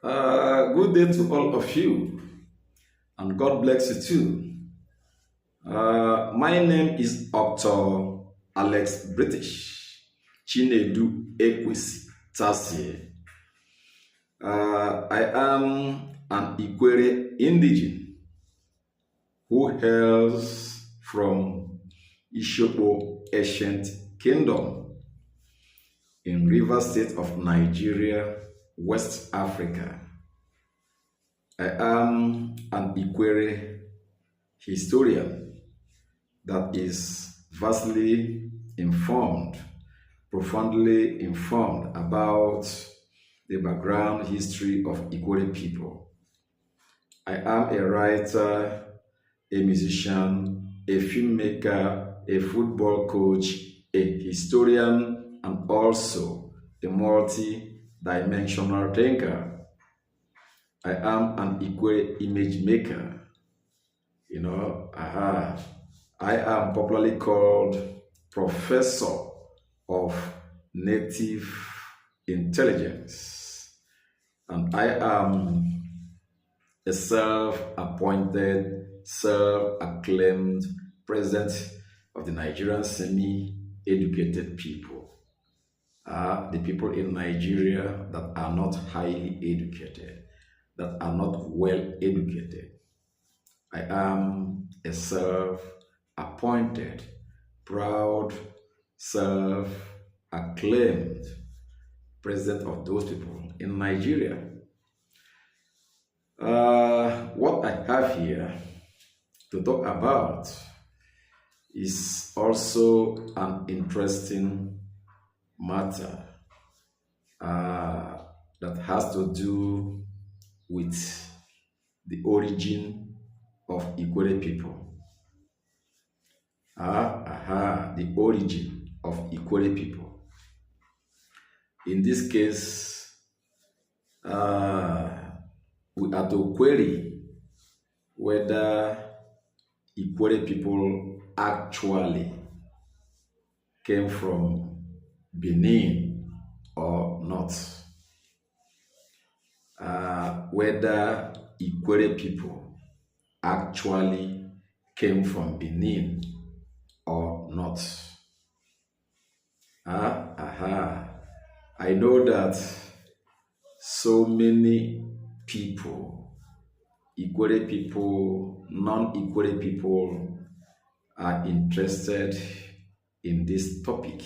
Good day to all of you, and God bless you too. My name is Dr. Alex British Chinedu Ekwesi Tasie. I am an Ikwerre indigene who hails from Ishopo Ancient Kingdom in River State of Nigeria, West Africa. I am an Ikwerre historian that is vastly informed, profoundly informed about the background history of Ikwerre people. I am a writer, a musician, a filmmaker, a football coach, a historian, and also a multi-dimensional thinker. I am an Ikwerre image maker. I am popularly called Professor of Native Intelligence, and I am a self-appointed, self-acclaimed president of the Nigerian semi-educated people. The people in Nigeria that are not highly educated, that are not well educated. I am a self-appointed, proud, self-acclaimed president of those people in Nigeria. What I have here to talk about is also an interesting matter that has to do with the origin of Ikwerre people. The origin of Ikwerre people. In this case, we are to query whether Ikwerre people actually came from Benin or not. Whether Ikwerre people actually came from Benin or not. I know that so many people, Ikwerre people, non-Ikwerre people, are interested in this topic.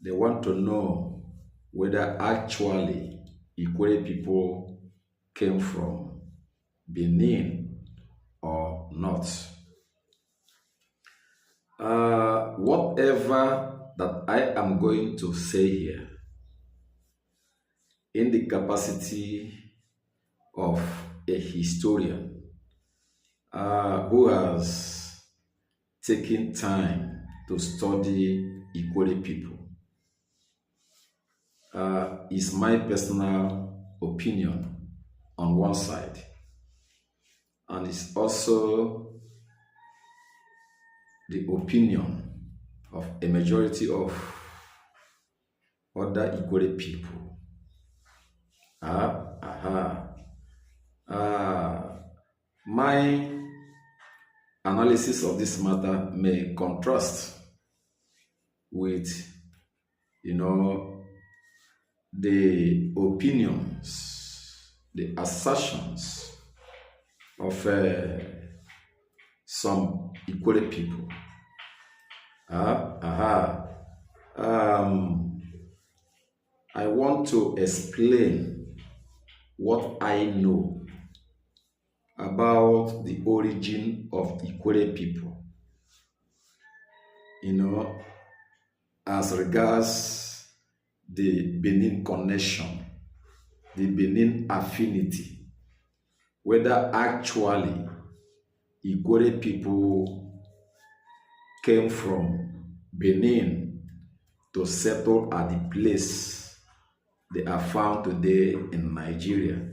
They want to know whether actually Ikwerre people came from Benin or not. Whatever that I am going to say here, in the capacity of a historian who has taken time to study Ikwerre people, is my personal opinion on one side, and it's also the opinion of a majority of other Ikwerre people. My analysis of this matter may contrast with, the opinions, the assertions of some Ikwerre people. I want to explain what I know about the origin of Ikwerre people, as regards the Benin connection, the Benin affinity, whether actually Ikwerre people came from Benin to settle at the place they are found today in Nigeria.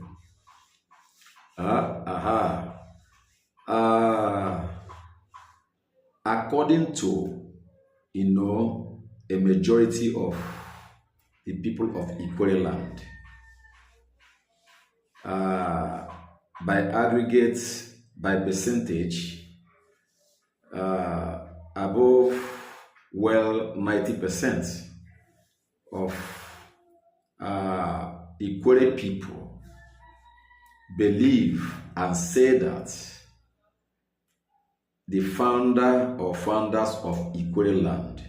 According to, a majority of the people of Ikwerre land, uh, by aggregate, by percentage, above 90% of Ikwerre people believe and say that the founder or founders of Ikwerre land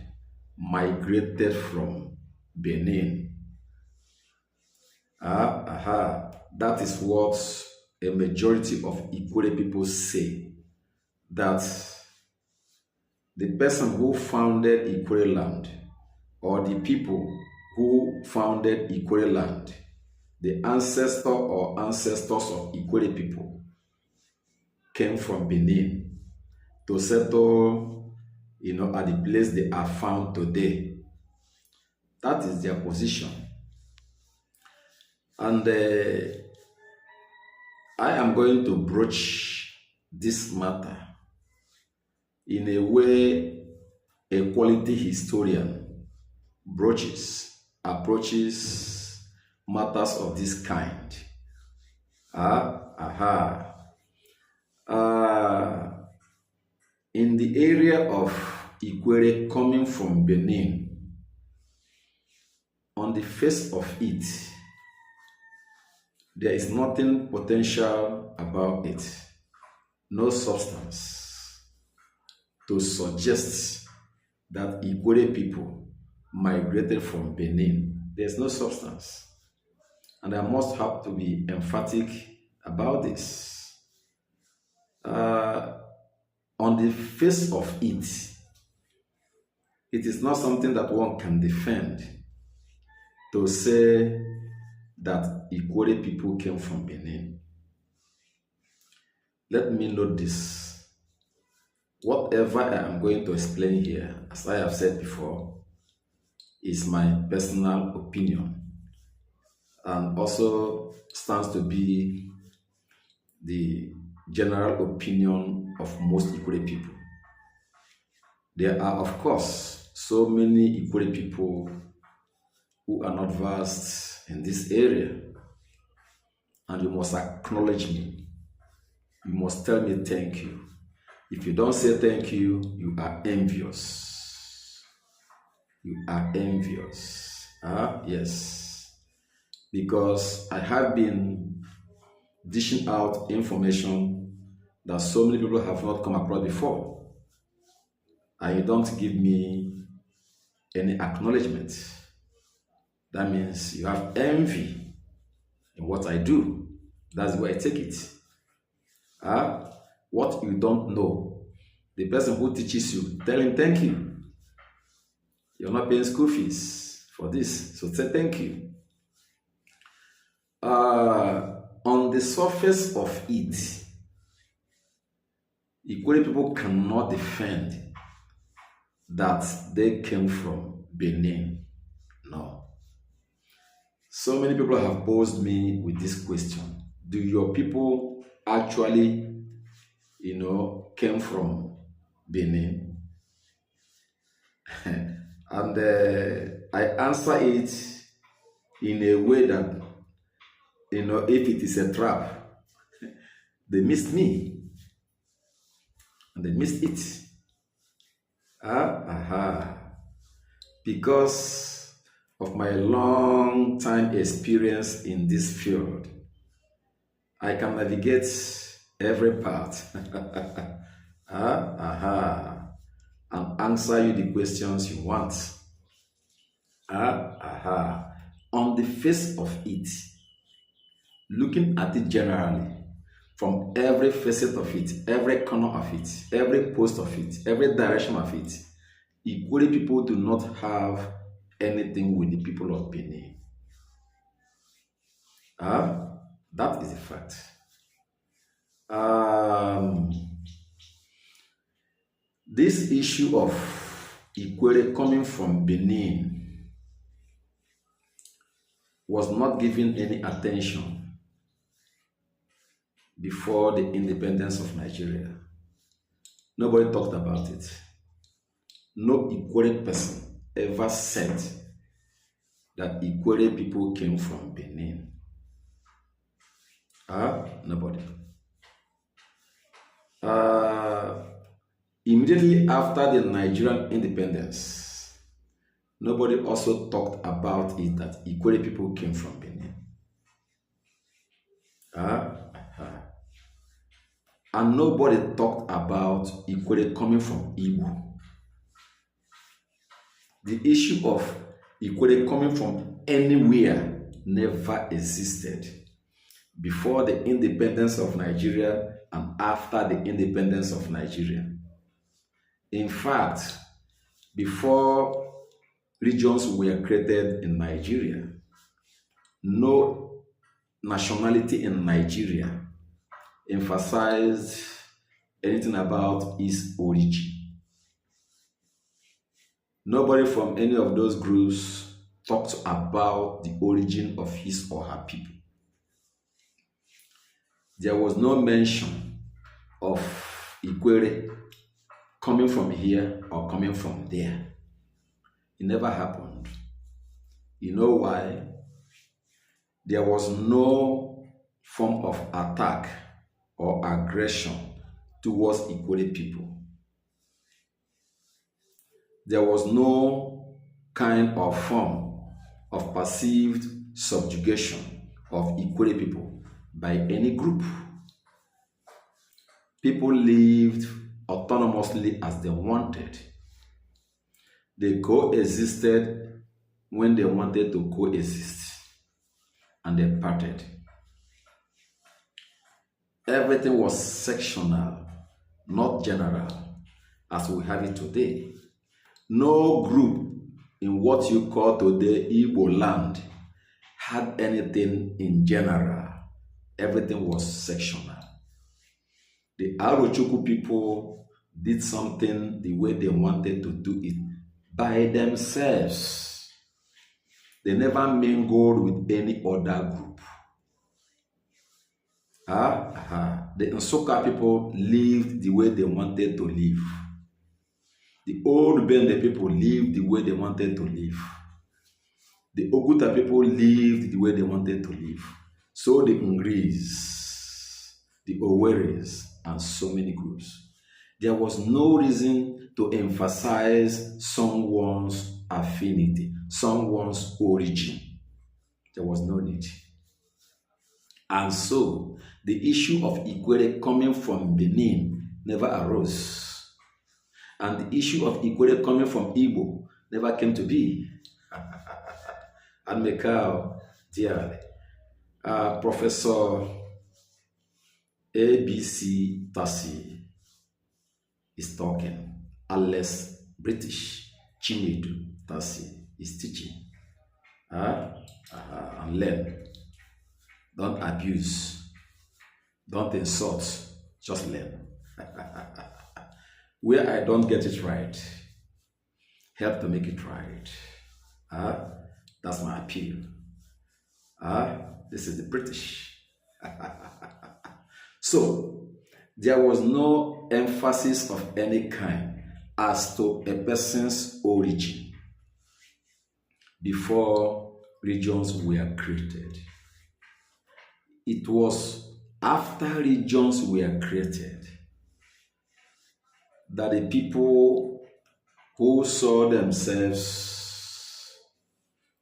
migrated from Benin. That is what a majority of Ikwerre people say, that the person who founded Ikwerre land, or the people who founded Ikwerre land, the ancestor or ancestors of Ikwerre people, came from Benin to settle, at the place they are found today. That is their position. And I am going to broach this matter in a way a quality historian approaches matters of this kind. In the area of Ikwerre coming from Benin, on the face of it, there is nothing potential about it, no substance to suggest that Ikwerre people migrated from Benin. There's no substance. And I must have to be emphatic about this. On the face of it, it is not something that one can defend to say that Ikwerre people came from Benin. Let me note this. Whatever I am going to explain here, as I have said before, is my personal opinion and also stands to be the general opinion of most Ikwerre people. There are, of course, so many Ikwerre people who are not versed in this area, and you must acknowledge me. You must tell me thank you. If you don't say thank you, you are envious. You are envious. Yes. Because I have been dishing out information that so many people have not come across before, and you don't give me any acknowledgement. That means you have envy in what I do. That's the way I take it. What you don't know, the person who teaches you, tell him thank you. You're not paying school fees for this, so say thank you. On the surface of it, Ikwerre people cannot defend that they came from Benin. No. So many people have posed me with this question. Do your people actually, came from Benin? And I answer it in a way that, if it is a trap, they missed me. And they missed it. Because of my long time experience in this field, I can navigate every part and answer you the questions you want. On the face of it, looking at it generally, from every facet of it, every corner of it, every post of it, every direction of it, Ikwerre people do not have anything with the people of Benin. That is a fact. This issue of Ikwerre coming from Benin was not given any attention before the independence of Nigeria. Nobody talked about it. No Ikwerre person ever said that Ikwerre people came from Benin. Nobody. Uh, Immediately after the Nigerian independence, nobody also talked about it that Ikwerre people came from Benin. Uh, and nobody talked about Ikwerre coming from Igbo. The issue of Ikwerre coming from anywhere never existed before the independence of Nigeria and after the independence of Nigeria. In fact, before regions were created in Nigeria, no nationality in Nigeria emphasized anything about its origin. Nobody from any of those groups talked about the origin of his or her people. There was no mention of Ikwerre coming from here or coming from there. It never happened. You know why? There was no form of attack or aggression towards Ikwerre people. There was no kind of form of perceived subjugation of Ikwerre people by any group. People lived autonomously as they wanted. They coexisted when they wanted to coexist, and they parted. Everything was sectional, not general, as we have it today. No group in what you call today Igbo land had anything in general. Everything was sectional. The Arochukwu people did something the way they wanted to do it by themselves. They never mingled with any other group. The Nsoka people lived the way they wanted to live. The old Bende people lived the way they wanted to live. The Oguta people lived the way they wanted to live. So the Ngris, the Oweres, and so many groups. There was no reason to emphasize someone's affinity, someone's origin. There was no need. And so, the issue of Ikwerre coming from Benin never arose. And the issue of Ikwerre coming from Igbo never came to be. And Mekao, dearly, Professor ABC Tasie is talking, unless British Chinedu Tasie is teaching. And learn. Don't abuse. Don't insult. Just learn. Where I don't get it right, help to make it right. That's my appeal. This is the British. So, there was no emphasis of any kind as to a person's origin before regions were created. It was after regions were created that the people who saw themselves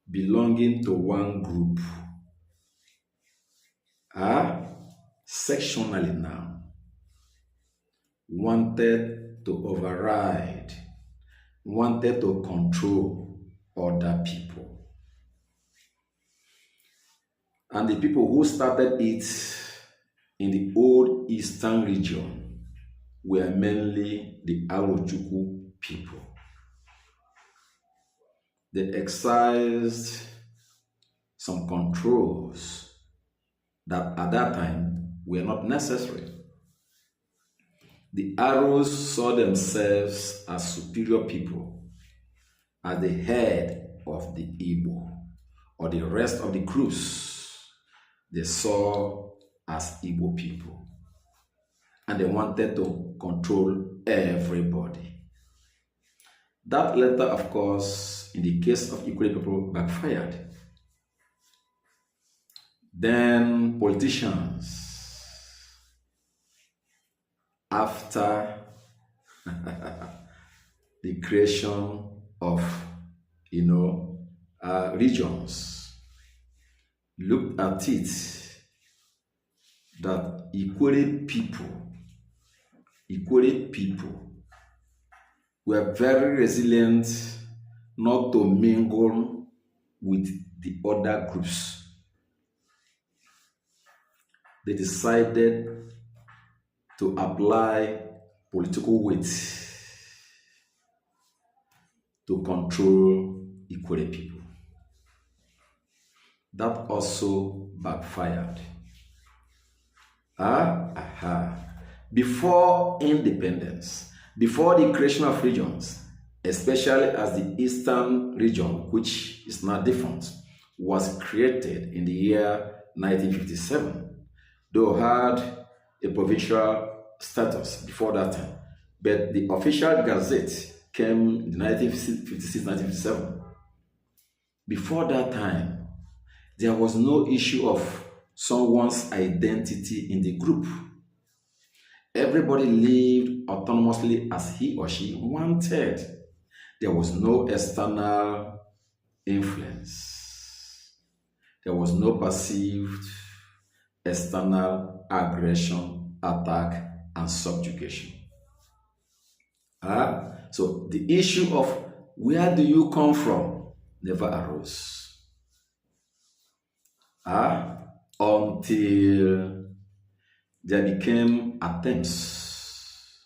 belonging to one group sectionally now wanted to override, wanted to control other people. And the people who started it in the old eastern region were mainly the Arochukwu people. They exercised some controls that at that time were not necessary. The Aros saw themselves as superior people, as the head of the Igbo, or the rest of the groups they saw as Igbo people. And they wanted to control everybody. That later, of course, in the case of Ikwerre people, backfired. Then politicians, after the creation of, regions, looked at it that Ikwerre people were very resilient not to mingle with the other groups. They decided to apply political weight to control Ikwerre people. That also backfired. Before independence, before the creation of regions, especially as the Eastern region, which is now defunct, was created in the year 1957, though had a provincial status before that time, but the official gazette came in 1956-1957. Before that time, there was no issue of someone's identity in the group. Everybody lived autonomously as he or she wanted. There was no external influence. There was no perceived external aggression, attack, and subjugation. So the issue of where do you come from never arose. Until there became attempts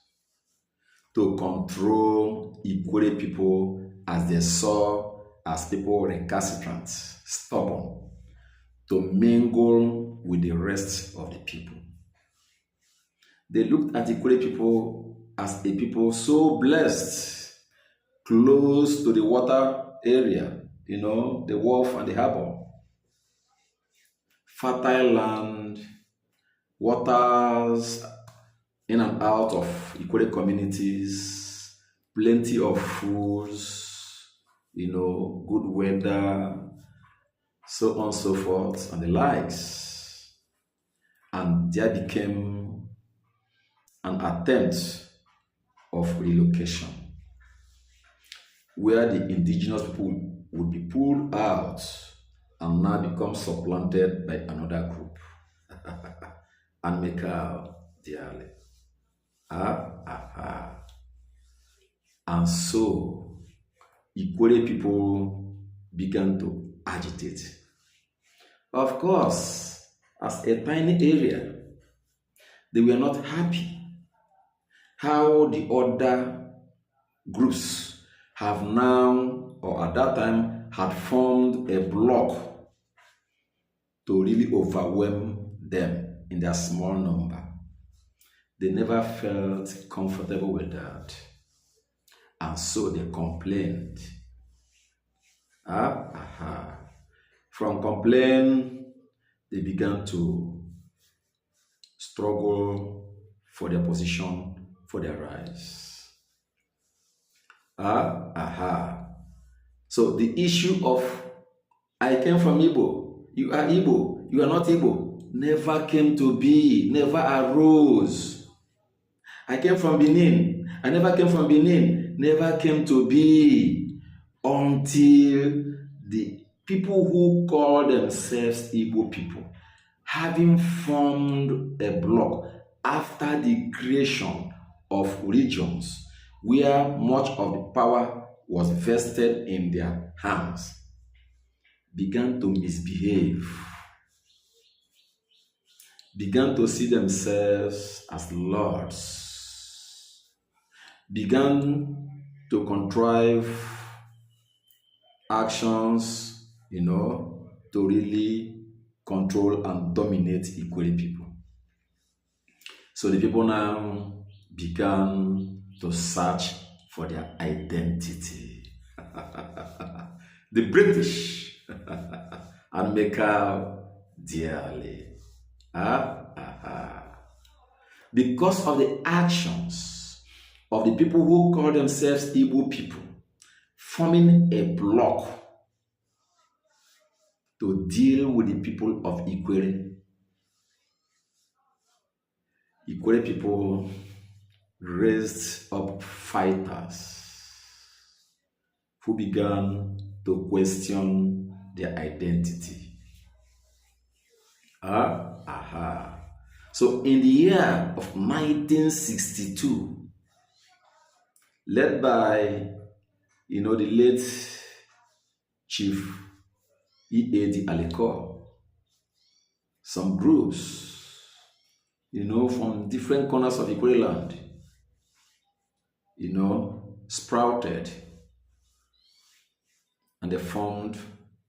to control Ikwerre people as they saw as people recalcitrant, stubborn, to mingle with the rest of the people. They looked at Ikwerre people as a people so blessed, close to the water area, the wharf and the harbor. Fertile land, waters in and out of Ikwerre communities, plenty of foods, good weather, so on and so forth, and the likes. And there became an attempt of relocation, where the indigenous people would be pulled out and now become supplanted by another group and make out dearly. And so Ikwerre people began to agitate. Of course, as a tiny area, they were not happy how the other groups have now, or at that time, had formed a block to really overwhelm them in their small number. They never felt comfortable with that. And so they complained. From complaint, they began to struggle for their position, for their rights. So the issue of I came from Igbo, you are Igbo, you are not Igbo, never came to be, never arose. I came from Benin, I never came from Benin, never came to be until the people who call themselves Igbo people, having formed a bloc after the creation of regions where much of the power was vested in their hands, began to misbehave, began to see themselves as lords, began to contrive actions, to really control and dominate Ikwerre people. So the people now began to search for their identity. The British and make out dearly. Because of the actions of the people who call themselves Igbo people, forming a bloc to deal with the people of Ikwerre. Ikwerre people raised up fighters who began to question their identity. So in the year of 1962, led by the late Chief Ikwerre, some groups, from different corners of Ikwerre land, sprouted, and they formed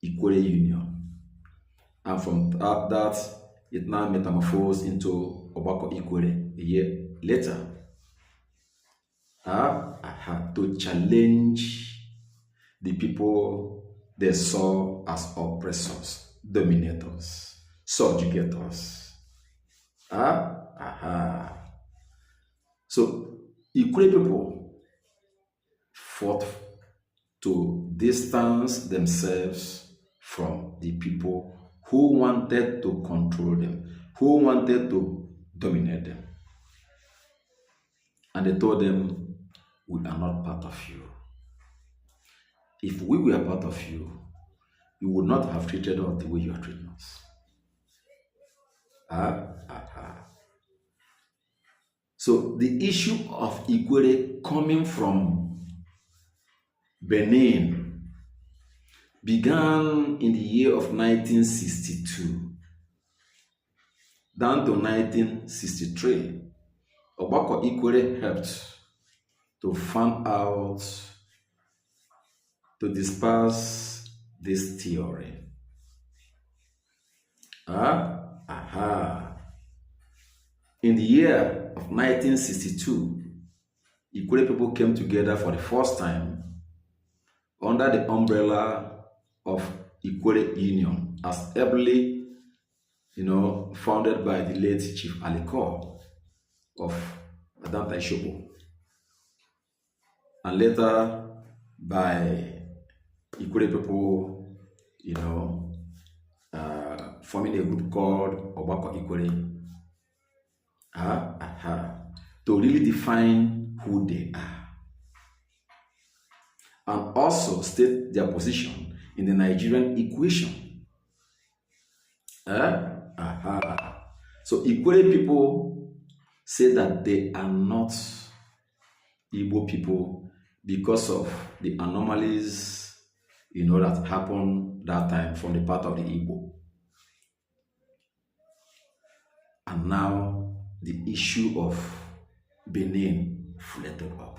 Ikwerre Union. And from that, it now metamorphosed into Obako Ikwerre a year later. To challenge the people they saw as oppressors, dominators, subjugators. So Ikwerre people fought to distance themselves from the people who wanted to control them, who wanted to dominate them. And they told them, we are not part of you. If we were part of you, you would not have treated us the way you are treating us. So the issue of Ikwerre coming from Benin began in the year of 1962 down to 1963. Obako Ikwerre helped to farm out, to disperse this theory. In the year of 1962, Ikwerre people came together for the first time under the umbrella of Ikwerre Union, as ably, founded by the late Chief Ikwerre of Adanta Ishopo, and later by Ikwerre people, forming a group called Obako Ikwerre, to really define who they are, and also state their position in the Nigerian equation. So Ikwerre people say that they are not Igbo people because of the anomalies, that happened that time from the part of the Igbo. And now the issue of Benin flooded up.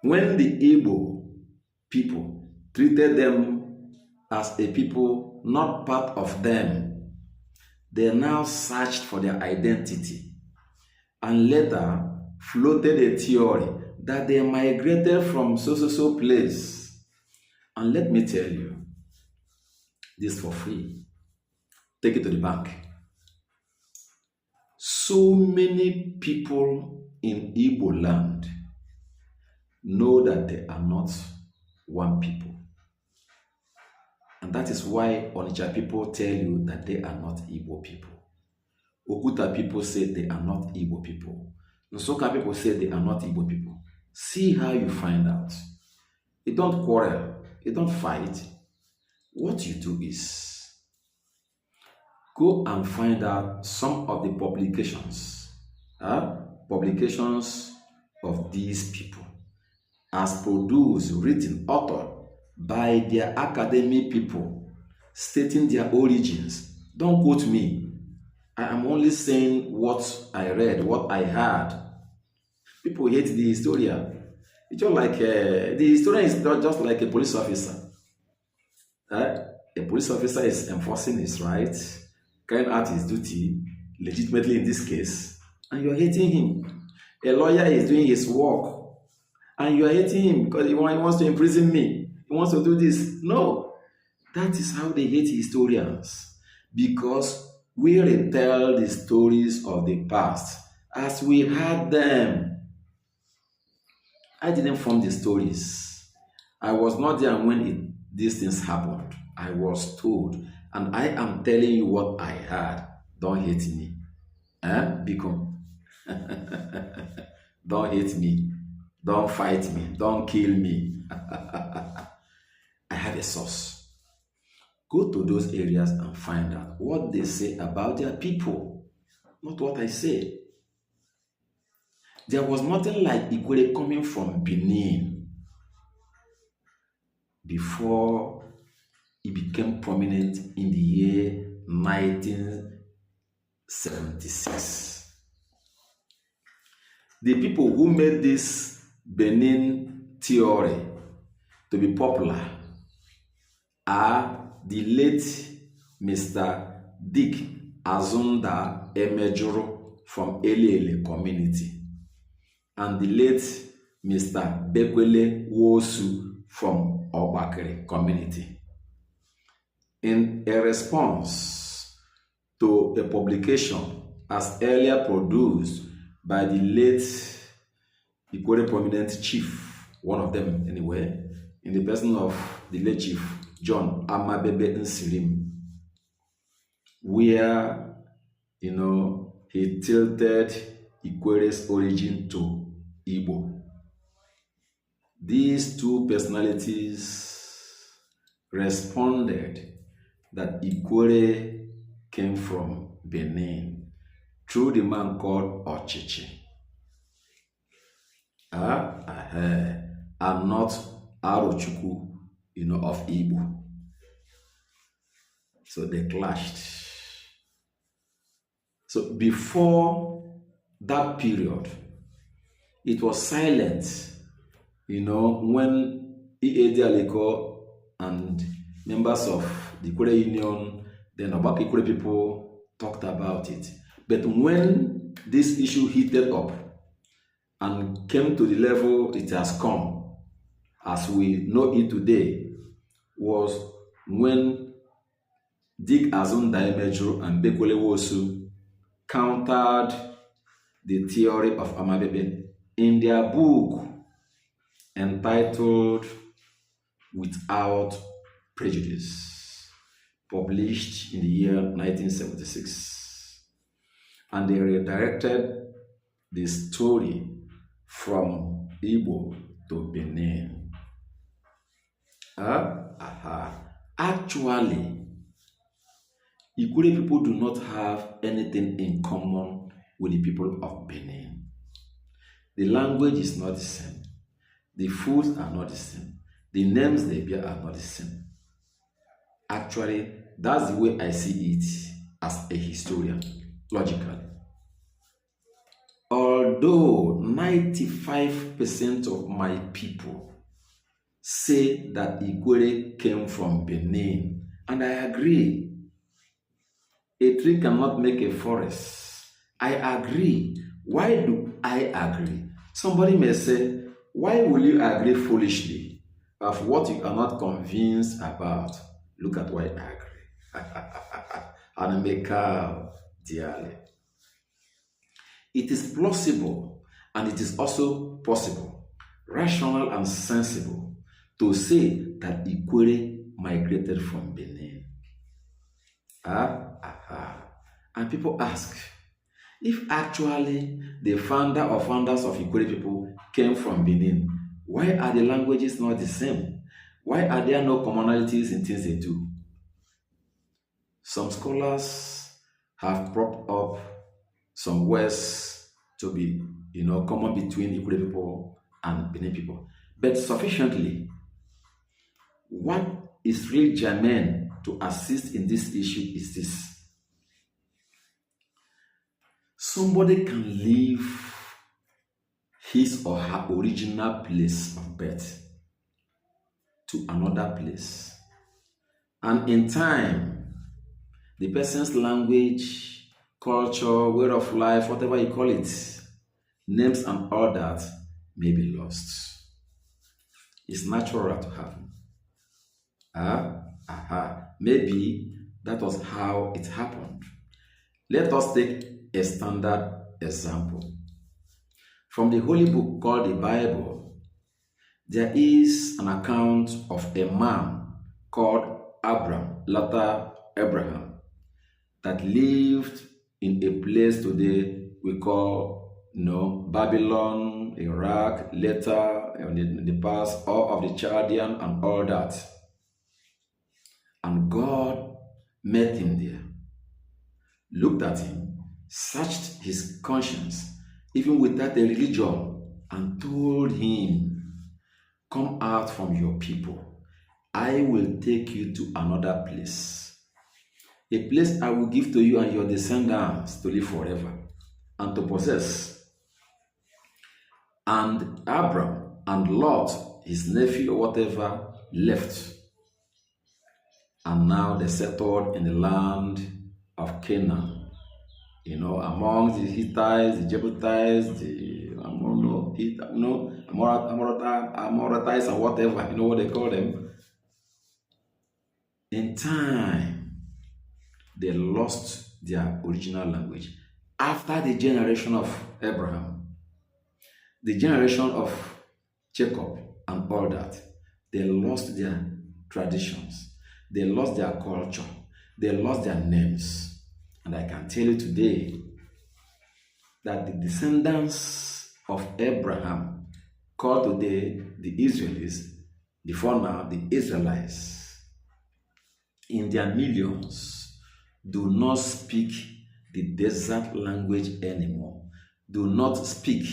When the Igbo people treated them as a people not part of them, they now searched for their identity and later floated a theory that they migrated from so place. And let me tell you this for free. Take it to the bank. So many people in Igbo land know that they are not one people. And that is why Onitsha people tell you that they are not Igbo people. Okuta people say they are not Igbo people. Nsoka people say they are not Igbo people. See how you find out. You don't quarrel. You don't fight. What you do is go and find out some of the publications of these people as produced, written, authored by their academic people, stating their origins. Don't quote me. I am only saying what I read, what I heard. People hate the historian. It's just like the historian is not just like a police officer. A police officer is enforcing his rights, carrying out his duty legitimately in this case, and you are hating him. A lawyer is doing his work, and you are hating him because he wants to imprison me. He wants to do this. No, that is how they hate historians, because we retell the stories of the past as we had them. I didn't form the stories. I was not there when these things happened. I was told, and I am telling you what I heard. Don't hate me. Become. Don't hate me. Don't fight me. Don't kill me. I have a source. Go to those areas and find out what they say about their people, not what I say. There was nothing like Ikwerre coming from Benin before it became prominent in the year 1976. The people who made this Benin theory to be popular are the late Mr. Dick Azunda Emejuru from Elele community and the late Mr. Bekwele Wosu from Obakere community. In a response to a publication as earlier produced by the late Ikwerre prominent chief, one of them anyway, in the person of the late chief John Amabebe Nsirim, where, he tilted Ikwerre's origin to Igbo. These two personalities responded that Ikwerre came from Benin through the man called Ochichi. I'm not Arochukwu, of Igbo. So they clashed. So before that period, it was silent, when E.A. Dialiko and members of the Ikwerre Union, then about Ikwerre people talked about it. But when this issue heated up and came to the level it has come, as we know it today, was when Dick Azunda Emejuru and Bekwele Wosu countered the theory of Amabebe in their book entitled Without Prejudice, published in the year 1976. And they redirected the story from Igbo to Benin. Actually, Ikwerre people do not have anything in common with the people of Benin. The language is not the same. The foods are not the same. The names they bear are not the same. Actually, that's the way I see it as a historian, logically. Although 95% of my people say that Ikwerre came from Benin, and I agree. A tree cannot make a forest. I agree. Why do I agree? Somebody may say, why will you agree foolishly of what you are not convinced about? Look at why I agree. And make up dearly. It is plausible and it is also possible, rational and sensible, to say that Ikwerre migrated from Benin. And people ask, if actually the founder or founders of Ikwerre people came from Benin, why are the languages not the same? Why are there no commonalities in things they do? Some scholars have propped up some words to be, common between Ikwerre people and Benin people. But sufficiently, what is really germane to assist in this issue is this. Somebody can leave his or her original place of birth to another place. And in time, the person's language, culture, way of life, whatever you call it, names and all that may be lost. It's natural to happen. Maybe that was how it happened. Let us take a standard example. From the holy book called the Bible, there is an account of a man called Abram, later Abraham, that lived in a place today we call, Babylon, Iraq, later in the past, all of the Chaldean and all that. And God met him there, looked at him, searched his conscience, even without a religion, and told him, come out from your people. I will take you to another place. A place I will give to you and your descendants to live forever and to possess. And Abram and Lot, his nephew or whatever, left. And now they settled in the land of Canaan. Among the Hittites, the Jebusites, the Amorites, and whatever, what they call them. In time, they lost their original language. After the generation of Abraham, the generation of Jacob, and all that, they lost their traditions. They lost their culture. They lost their names. And I can tell you today that the descendants of Abraham, called today the Israelis, before now the Israelites, in their millions, do not speak the desert language anymore. Do not speak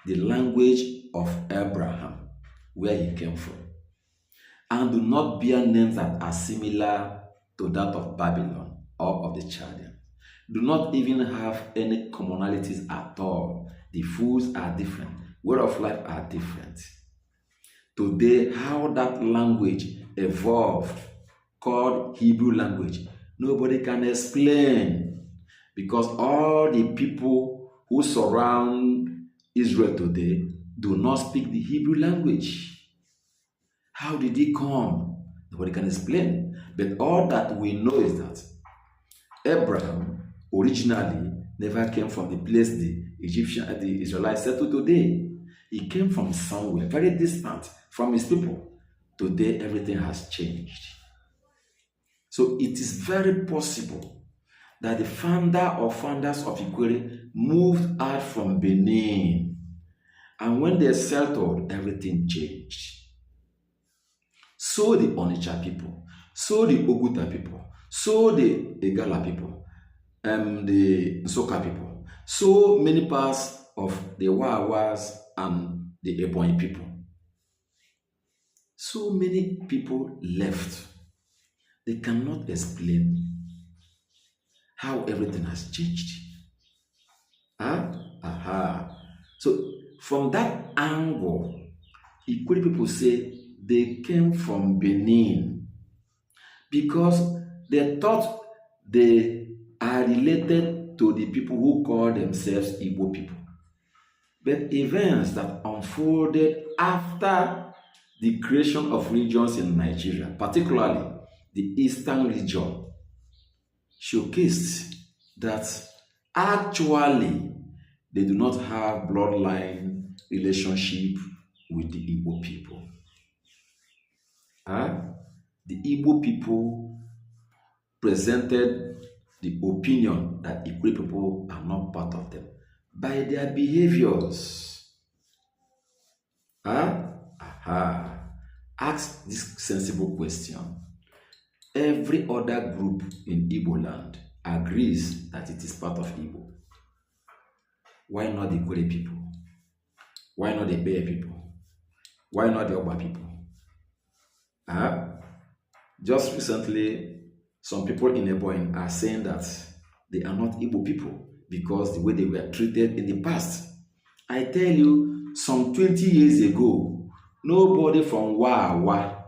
the language of Abraham, where he came from. And do not bear names that are similar to that of Babylon or of the Chaldeans. Do not even have any commonalities at all. The foods are different. Way of life are different. Today, how that language evolved, called Hebrew language, nobody can explain, because all the people who surround Israel today do not speak the Hebrew language. How did it come? Nobody can explain. But all that we know is that Abraham originally never came from the place the Israelites settled today. He came from somewhere very distant from his people. Today, everything has changed. So it is very possible that the founder or founders of Ikwerre moved out from Benin. And when they settled, everything changed. So the Onitsha people, so the Oguta people, so the Igala people, the Nsoka people, so many parts of the Wawas and the Ebonyi people. So many people left. They cannot explain how everything has changed. So from that angle, Ikwerre people say they came from Benin because they thought they are related to the people who call themselves Igbo people. But events that unfolded after the creation of regions in Nigeria, particularly the Eastern region, showcased that actually they do not have bloodline relationship with the Igbo people. The Igbo people presented the opinion that Ikwerre people are not part of them by their behaviors. Ask this sensible question. Every other group in Igbo land agrees that it is part of Igbo. Why not the Ikwerre people? Why not the Bear people? Why not the Oba people? Just recently, some people in Ebonyi are saying that they are not Igbo people because the way they were treated in the past. I tell you, some 20 years ago, nobody from Wawa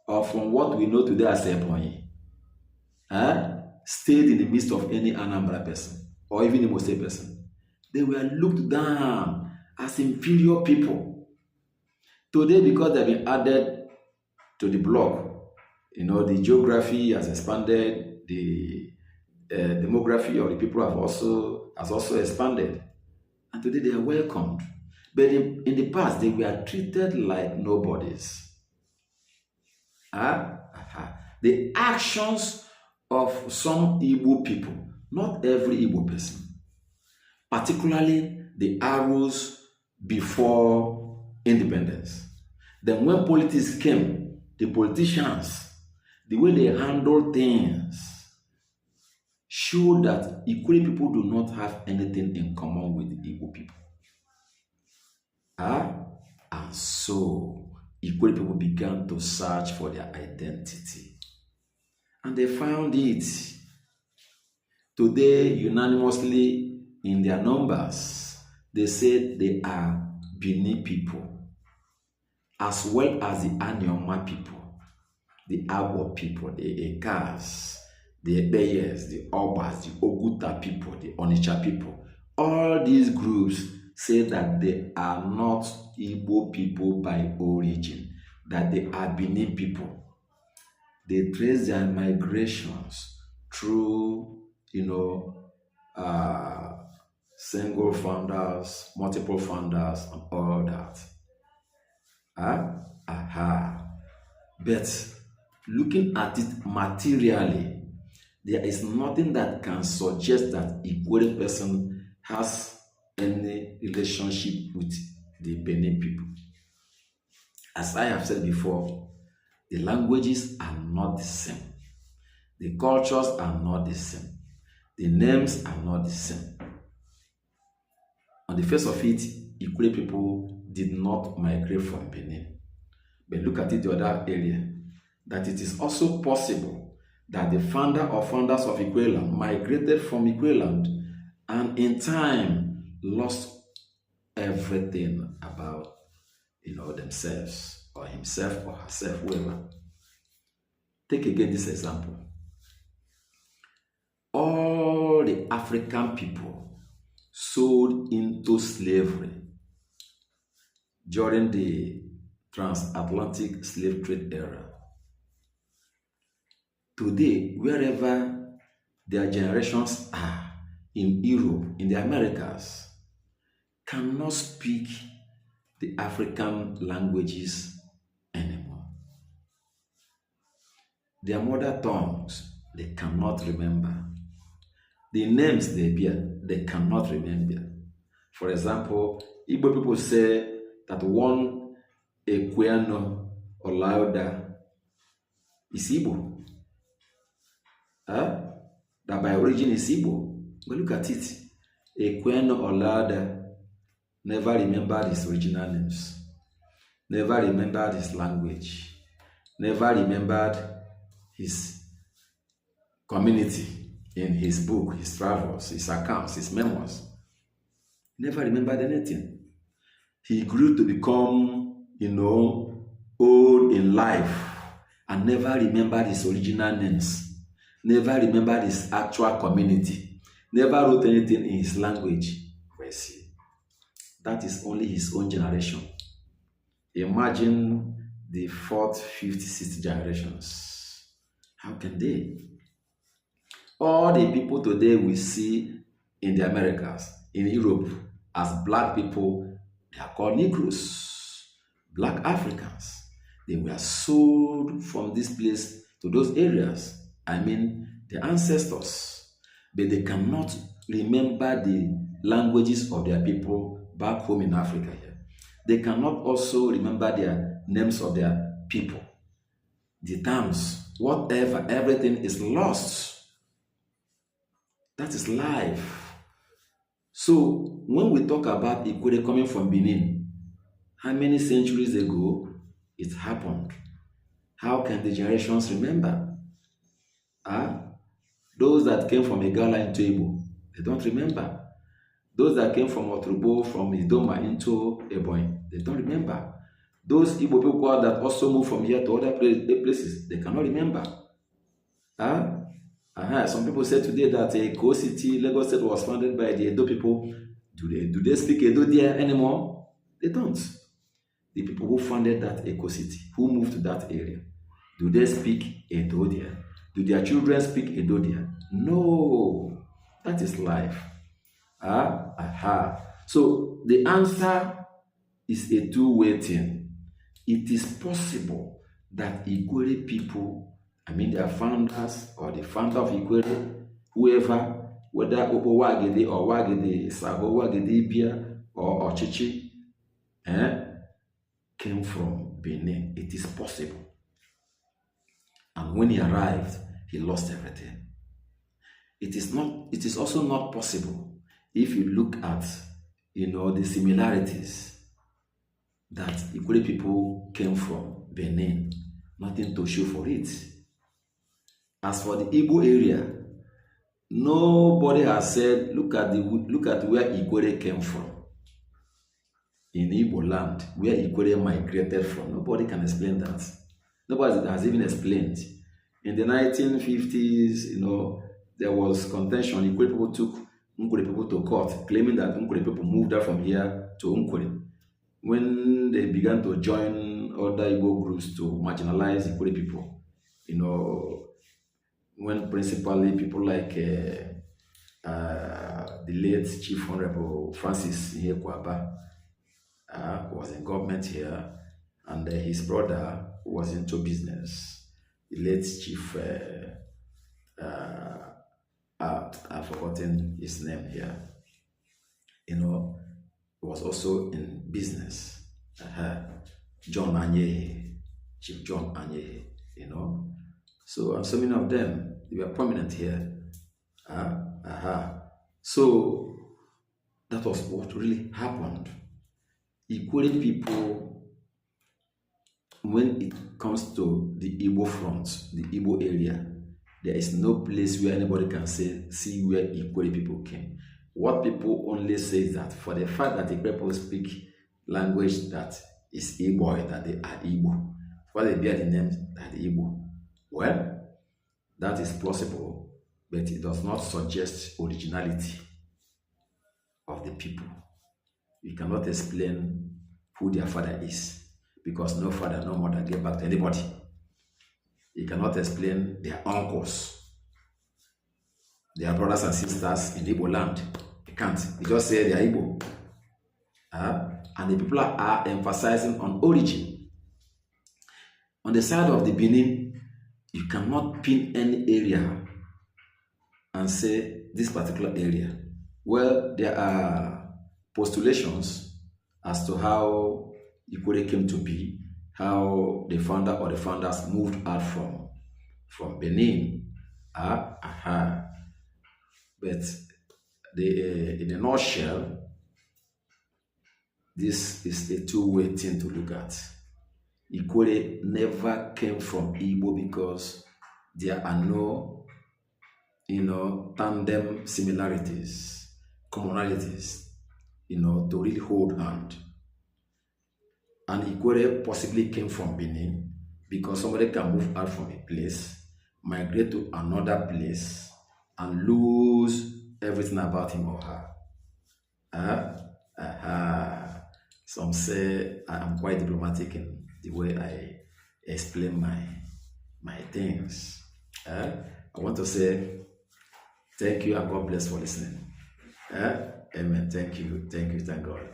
or from what we know today as Ebonyi stayed in the midst of any Anambra person or even a Mose person. They were looked down as inferior people. Today, because they've been added to the block, the geography has expanded, the demography of the people has also expanded, and today they are welcomed. But in the past, they were treated like nobodies. The actions of some Igbo people, not every Igbo person, particularly the arrows before independence. Then when politics came, the politicians, the way they handle things, show that Ikwerre people do not have anything in common with the Igbo people. And so Ikwerre people began to search for their identity. And they found it. Today, unanimously in their numbers, they said they are Bini people, as well as the Anyoma people, the Agbo people, the Ekas, the Ebeyes, the Obas, the Oguta people, the Onitsha people. All these groups say that they are not Igbo people by origin, that they are Bini people. They trace their migrations through, single founders, multiple founders, and all that. But looking at it materially, there is nothing that can suggest that Ikwerre person has any relationship with the Benin people. As I have said before, the languages are not the same. The cultures are not the same. The names are not the same. On the face of it, Ikwerre people did not migrate from Benin. But look at it the other area, that it is also possible that the founder or founders of Ikwerre land migrated from Ikwerre land and in time lost everything about themselves or himself or herself, whoever. Take again this example. All the African people sold into slavery during the transatlantic slave trade era. Today, wherever their generations are, in Europe, in the Americas, cannot speak the African languages anymore. Their mother tongues, they cannot remember. The names they bear, they cannot remember. For example, Igbo people say that one Ikwerre or Lauda is Igbo. That by origin is Igbo. But look at it. Ikwerre or Lauda never remembered his original names, never remembered his language, never remembered his community in his book, his travels, his accounts, his memoirs. Never remembered anything. He grew to become, old in life and never remembered his original names, never remembered his actual community, never wrote anything in his language. Well, see, that is only his own generation. Imagine the 4th, 5th, 6th generations. How can they? All the people today we see in the Americas, in Europe, as black people, they are called Negroes, black Africans. They were sold from this place to those areas. I mean, the ancestors. But they cannot remember the languages of their people back home in Africa here. They cannot also remember their names of their people. The terms, whatever, everything is lost. That is life. So when we talk about Ikwerre coming from Benin, how many centuries ago it happened? How can the generations remember? Those that came from Igala into Igbo, they don't remember. Those that came from Otubo, from Idoma into Ebonyi, they don't remember. Those Igbo people that also moved from here to other places, they cannot remember. Some people say today that Ikko City, Lagos State was founded by the Edo people. Do they speak Edo there anymore? They don't. The people who founded that Ikko City, who moved to that area, do they speak Edo there? Do their children speak Edo there? No. That is life. So the answer is a two-way thing. It is possible that Ikwerre people, I mean their founders or the founder of Ikwerre, whoever, whether Obo Wagede or Wagede, Sabo Wagede Ibia or Ochichi, came from Benin. It is possible. And when he arrived, he lost everything. It is also not possible if you look at the similarities that Ikwerre people came from Benin. Nothing to show for it. As for the Igbo area, nobody has said, look at where Ikwerre came from. In Igbo land, where Ikwerre migrated from. Nobody can explain that. Nobody has even explained. In the 1950s, there was contention. Ikwerre people took Nkwerre people to court, claiming that Nkwerre people moved out from here to Nkwerre. When they began to join other Igbo groups to marginalize Ikwerre people, when principally people like the late Chief Honorable Francis Ikwerre was in government here, and his brother who was into business, the late Chief, I've forgotten his name here, was also in business. John Anyehe, Chief John Anyehe, So, and so many of them, they were prominent here. So, that was what really happened. Ikwerre people, when it comes to the Igbo front, the Igbo area, there is no place where anybody can see where Ikwerre people came. What people only say is that for the fact that Ikwerre people speak language that is Igbo, that they are Igbo, why they bear the name that Igbo. Well, that is possible, but it does not suggest originality of the people. You cannot explain who their father is, because no father, no mother gave back to anybody. You cannot explain their uncles, their brothers and sisters in Igbo land. You can't. You just say they are Igbo. And the people are emphasizing on origin. On the side of the Benin, you cannot pin any area and say this particular area. Well, there are postulations as to how Ikwerre came to be, how the founder or the founders moved out from Benin. But in a nutshell, this is a two-way thing to look at. Ikwerre never came from Igbo because there are no, tandem similarities, commonalities, to really hold hand. And Ikwerre possibly came from Benin because somebody can move out from a place, migrate to another place, and lose everything about him or her. Some say I am quite diplomatic in the way I explain my things. I want to say thank you and God bless for listening. Amen. Thank you. Thank God.